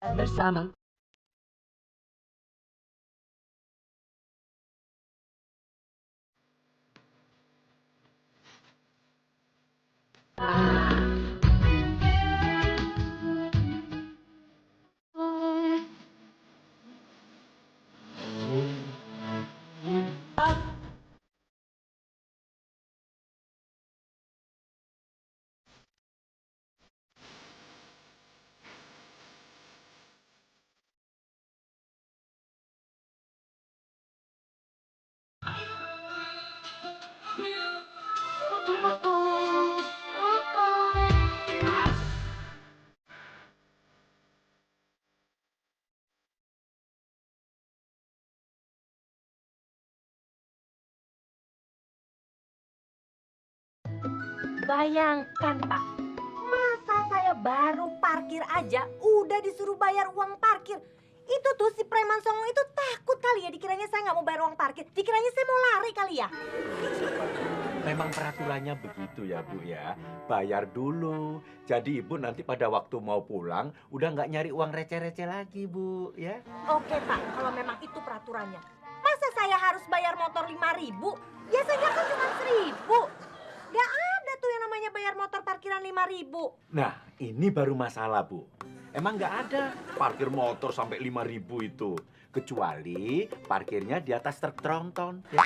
bersama. Bayangkan, Pak, masa saya baru parkir aja udah disuruh bayar uang parkir. Itu tuh si preman songong itu takut kali ya, dikiranya saya nggak mau bayar uang parkir. Dikiranya saya mau lari kali ya. Memang peraturannya begitu ya Bu ya. Bayar dulu. Jadi Ibu nanti pada waktu mau pulang udah nggak nyari uang receh-receh lagi Bu ya. Oke, Pak, kalau memang itu peraturannya. Masa saya harus bayar motor 5.000? Biasanya kan cuma 1.000. Gak ada tuh yang namanya bayar motor parkiran 5.000. Nah ini baru masalah Bu. Emang nggak ada parkir motor sampai 5.000 itu. Kecuali parkirnya di atas truk tronton. Ya.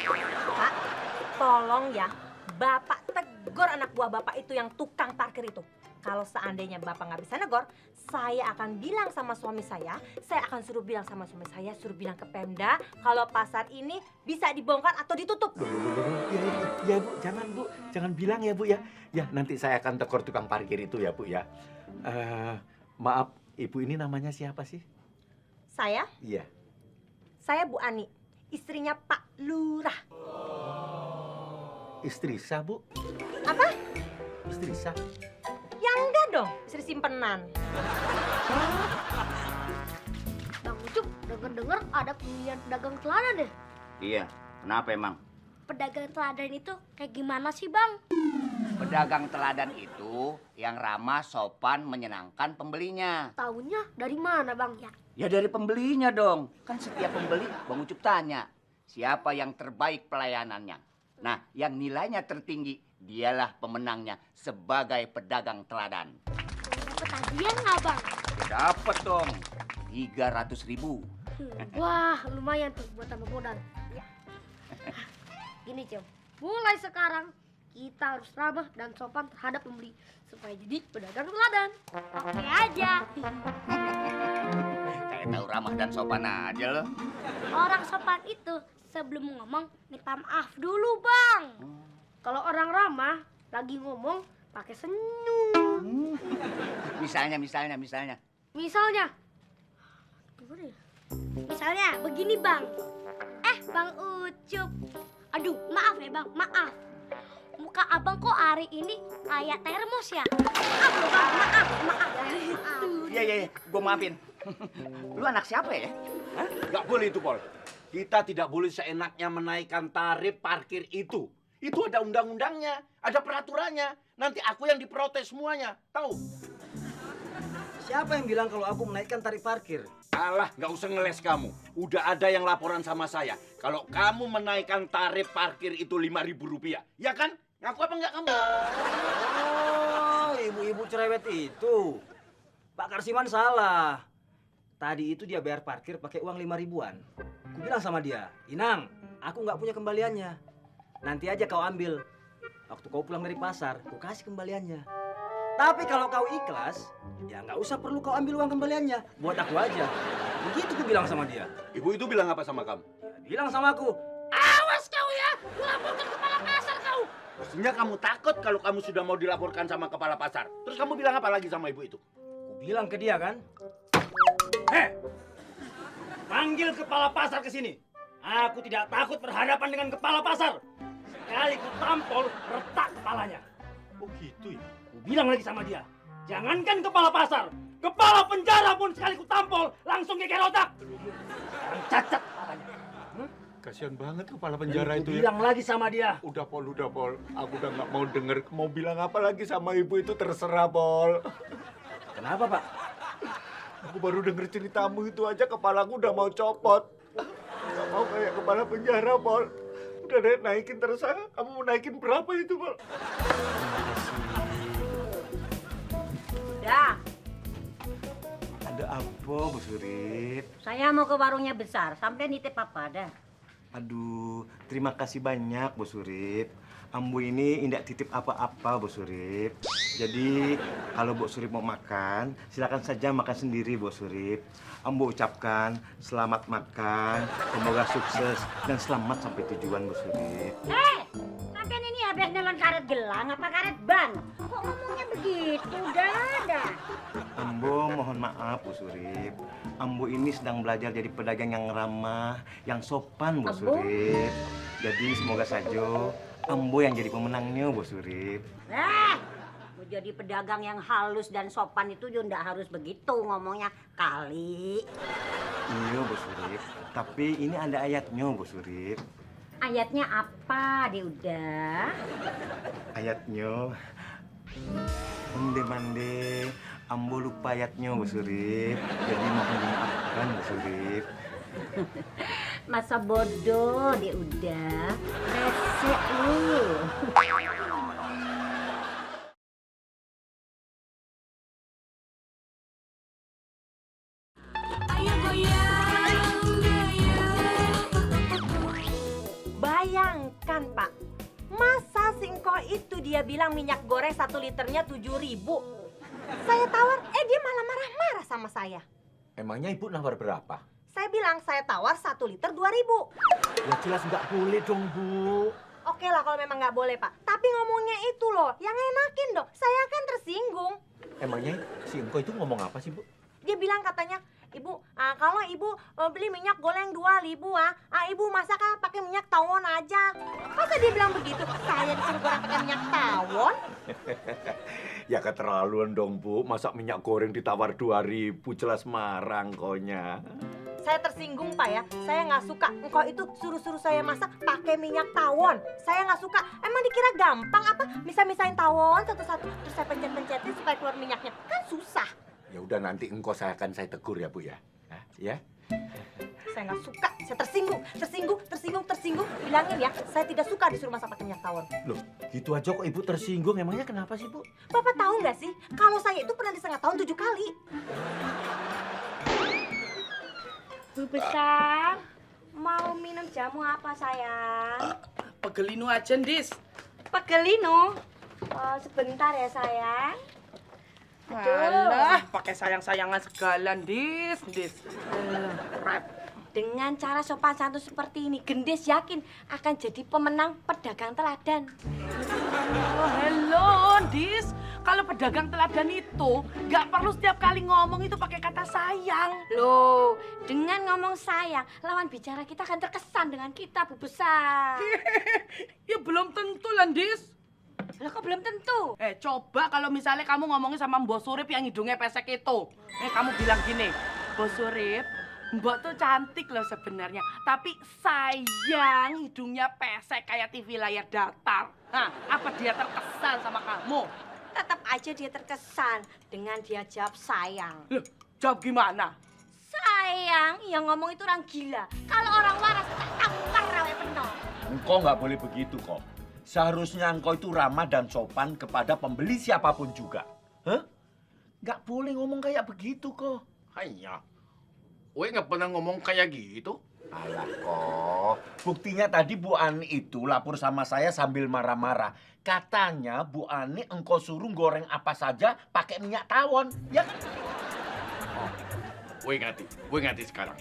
Pak, tolong ya, Bapak tegur anak buah Bapak itu yang tukang parkir itu. Kalau seandainya Bapak nggak bisa negor, saya akan bilang sama suami saya akan suruh bilang sama suami saya, suruh bilang ke Pemda kalau pasar ini bisa dibongkar atau ditutup. Ya Bu, jangan bilang ya Bu ya. Ya nanti saya akan tegur tukang parkir itu ya Bu ya. Maaf, Ibu ini namanya siapa sih? Saya Iya. Bu Ani, istrinya Pak Lurah. Istri sah Bu? Apa? Istri sah? Ya enggak dong, istri simpenan. Bang Ucup, denger-denger ada pemilihan pedagang teladan deh. Iya, kenapa emang? Pedagang teladan itu kayak gimana sih, Bang? Pedagang teladan itu yang ramah, sopan, menyenangkan pembelinya. Taunya dari mana, Bang? Ya dari pembelinya dong. Kan setiap pembeli Bang Ucup tanya, siapa yang terbaik pelayanannya. Nah, yang nilainya tertinggi, dialah pemenangnya sebagai pedagang teladan. Dapat hadiah nggak, Bang? Ya dapat dong, 300.000. Wah, lumayan tuh buat tambah modal. Ya. Gini, Cem. Mulai sekarang kita harus ramah dan sopan terhadap pembeli supaya jadi pedagang teladan. Oke aja. Kayak tahu ramah dan sopan aja loh. Orang sopan itu sebelum ngomong minta maaf dulu, Bang. Kalau orang ramah lagi ngomong pakai senyum. Misalnya. Misalnya. Gimana ya? Misalnya begini, Bang. Bang Ucup. Aduh, maaf ya, Bang. Maaf. Muka abang kok hari ini kayak termos ya? Maaf loh, Bang. Maaf. Iya, gue maafin. Lu anak siapa ya? Hah? Nggak boleh itu, Pol. Kita tidak boleh seenaknya menaikkan tarif parkir itu. Itu ada undang-undangnya, ada peraturannya. Nanti aku yang diprotes semuanya, tahu? Siapa yang bilang kalau aku menaikkan tarif parkir? Alah, nggak usah ngeles kamu. Udah ada yang laporan sama saya. Kalau kamu menaikkan tarif parkir itu Rp5.000, ya kan? Ngaku apa nggak kamu? Oh, ibu-ibu cerewet itu. Pak Karsiman salah. Tadi itu dia bayar parkir pakai uang 5.000-an. Aku bilang sama dia, Inang, aku nggak punya kembaliannya. Nanti aja kau ambil. Waktu kau pulang dari pasar, aku kasih kembaliannya. Tapi kalau kau ikhlas, ya nggak usah perlu kau ambil uang kembaliannya. Buat aku aja. Begitu aku bilang sama dia. Ibu itu bilang apa sama kamu? Dia bilang sama aku, awas kau ya, laporkan kepala pasar kau. Mestinya kamu takut kalau kamu sudah mau dilaporkan sama kepala pasar. Terus kamu bilang apa lagi sama ibu itu? Aku bilang ke dia kan, panggil kepala pasar ke sini. Aku tidak takut berhadapan dengan kepala pasar. Sekali ku tampol, retak kepalanya. Oh gitu ya? Aku bilang lagi sama dia, jangankan kepala pasar, kepala penjara pun sekali ku tampol, langsung geger otak. Sekarang cacat kepalanya. Kasihan banget kepala penjara Aku itu ya. bilang lagi sama dia, Udah Pol. Aku udah nggak mau denger. Mau bilang apa lagi sama ibu itu terserah Pol. kenapa Pak? Aku baru denger ceritamu itu aja kepalaku udah mau copot. Gak mau kayak kepala penjara, Pol. Udah deh, naikin terus aja. Kamu mau naikin berapa itu, Pol? Dah, Ada apa, Bu Surip? saya mau ke warungnya besar. Sampai nitip apa dah? Aduh, terima kasih banyak, Bu Surip. Ambo ini indak titip apa-apa, Bu Surip. Jadi, kalau Bu Surip mau makan, silakan saja makan sendiri, Bu Surip. Ambo ucapkan selamat makan, semoga sukses dan selamat sampai tujuan, Bu Surip. Sampean ini habis nelon karet gelang apa karet ban? Kok ngomongnya begitu? Dah. Ambo mohon maaf, Bu Surip. Ambo ini sedang belajar jadi pedagang yang ramah, yang sopan, Bu Ambo? Surip. Jadi semoga saja Ambo yang jadi pemenangnya, Bu Surip. Mau jadi pedagang yang halus dan sopan itu juga ndak harus begitu ngomongnya kali. Iya, Bu Surip. Tapi ini ada ayatnya, Bu Surip. Ayatnya apa, udah? Ayatnya mande-mande Ambo lupa ayatnya, Bu Surip. Jadi mohon dimaafkan, Bu Surip. Masa bodoh, udah. Resek lu. Bayangkan, Pak. Masa Singko itu dia bilang minyak goreng 1 liternya 7.000. Saya tawar, dia malah marah-marah sama saya. Emangnya Ibu nawar berapa? Saya bilang saya tawar 1 liter 2.000. Ya jelas nggak boleh dong, Bu. Oke lah kalau memang nggak boleh, Pak. Tapi ngomongnya itu loh, yang enakin dong. Saya kan tersinggung. Emangnya si Engko itu ngomong apa sih, Bu? Dia bilang katanya, Ibu, kalau Ibu beli minyak goreng 2.000, Ibu masak kan pakai minyak tawon aja. Masa dia bilang begitu? Saya disuruh goreng pakai minyak tawon? Ya keterlaluan dong, Bu. Masak minyak goreng ditawar 2.000, jelas marah engkonya. Saya tersinggung, Pak ya. Saya nggak suka. Engkau itu suruh-suruh saya masak pakai minyak tawon. Saya nggak suka. Emang dikira gampang apa? Misah-misahin tawon satu-satu, terus saya pencet-pencetin supaya keluar minyaknya. Kan susah. Ya udah nanti engkau saya tegur ya, Bu ya. Hah? Ya? Saya nggak suka. Saya tersinggung. Bilangin ya, saya tidak suka disuruh masak pakai minyak tawon. Loh, gitu aja kok Ibu tersinggung. Emangnya kenapa sih, Bu? Bapak tahu nggak sih, kalau saya itu pernah disengat tahun 7 kali. Bu besar, mau minum jamu apa sayang? Pegelino aja, Dis. Pegelino. Oh, sebentar ya sayang. Alah, pakai sayang-sayangan segala, Dis. Dengan cara sopan santun seperti ini, Gendis yakin akan jadi pemenang pedagang teladan. Oh, hello, Dis. Kalau pedagang teladan itu nggak perlu setiap kali ngomong itu pakai kata sayang. Loh, dengan ngomong sayang, lawan bicara kita akan terkesan dengan kita, Bu Besar. Ya belum tentu lah, Dis. Lah kok belum tentu? Coba kalau misalnya kamu ngomongin sama Mbok Surip yang hidungnya pesek itu. Kamu bilang gini, Mbok Surip, Mbok tuh cantik loh sebenarnya. Tapi sayang hidungnya pesek kayak TV layar datar. Nah, apa dia terkesan sama kamu? Tetap aja dia terkesan dengan dia jawab sayang. Loh, jawab gimana? Sayang, yang ngomong itu orang gila. Kalau orang waras, tampar rawe penuh. Engkau nggak boleh begitu kok. Seharusnya engkau itu ramah dan sopan kepada pembeli siapapun juga. Hah? Nggak boleh ngomong kayak begitu kok. Hanya, Uwe nggak pernah ngomong kayak gitu. Alah kok, buktinya tadi Bu Ani itu lapor sama saya sambil marah-marah. Katanya Bu Ani engkau suruh goreng apa saja pakai minyak tawon, ya kan? Uwe ngerti sekarang.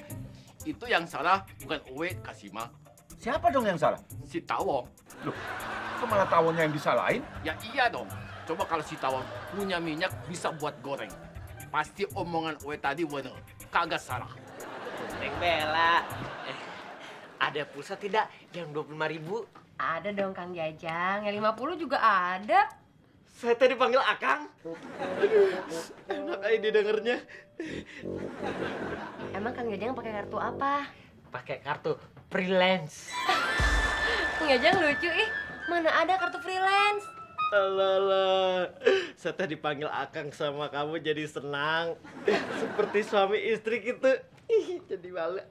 Itu yang salah bukan Uwe Kasima, Siapa dong yang salah? si Tawong. Loh, kok malah tawonnya yang disalahin? Ya iya dong. Coba kalau si Tawong punya minyak bisa buat goreng. Pasti omongan Uwe tadi bener. Kagak salah. Neng Bella, ada pulsa tidak yang 25.000? Ada dong Kang Jajang, yang 50 juga ada. Saya tadi panggil Akang. Enak aja didengarnya. Emang Kang Jajang pakai kartu apa? Pakai kartu freelance. Kang Jajang lucu ih, mana ada kartu freelance? Alah, saya teh dipanggil Akang sama kamu jadi senang. Seperti suami istri gitu. Ih, jadi malu.